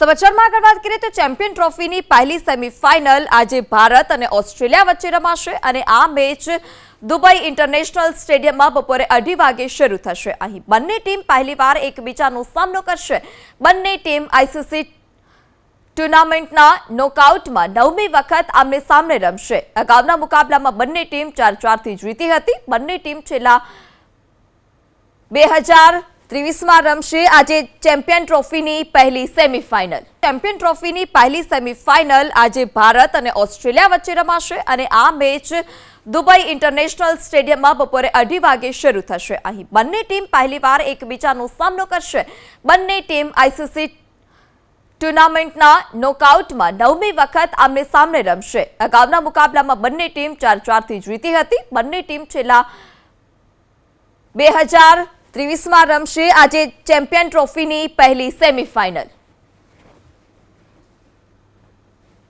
સમાચારમાં આગળ વાત કરીએ તો ચેમ્પિયન ટ્રોફીની પહેલી સેમીફાઇનલ આજે ભારત અને ઓસ્ટ્રેલિયા વચ્ચે રમાશે અને આ મેચ દુબઈ ઇન્ટરનેશનલ સ્ટેડિયમમાં બપોરે 2:30 વાગે શરૂ થશે। અહીં બંને ટીમ પહેલીવાર એકબીજાનો સામનો કરશે। બંને ટીમ આઈસીસી ટુર્નામેન્ટના નોકઆઉટમાં 9મી વખત આમને સામને રમશે। અગાઉના મુકાબલામાં બંને ટીમ 4-4 થી જીતી હતી। બંને ટીમ છેલ્લા 2023માં રમશે। આજે ચેમ્પિયન ટ્રોફીની પહેલી સેમીફાઇનલ આજે ભારત અને ઓસ્ટ્રેલિયા વચ્ચે રમાશે અને આ મેચ દુબઈ ઇન્ટરનેશનલ સ્ટેડિયમમાં બપોરે 2:30 વાગે શરૂ થશે। અહીં બંને ટીમ પહેલીવાર એકબીજાનો સામનો કરશે। બંને ટીમ આઈસીસી ટુર્નામેન્ટના નોકઆઉટમાં 9મી વખત આમને સામને રમશે। અગાઉના મુકાબલામાં બંને ટીમ 4-4 થી જીતી હતી। બંને ટીમ છેલ્લા 2023માં રમશે। આજે ચેમ્પિયન ટ્રોફીની પહેલી સેમીફાઇનલ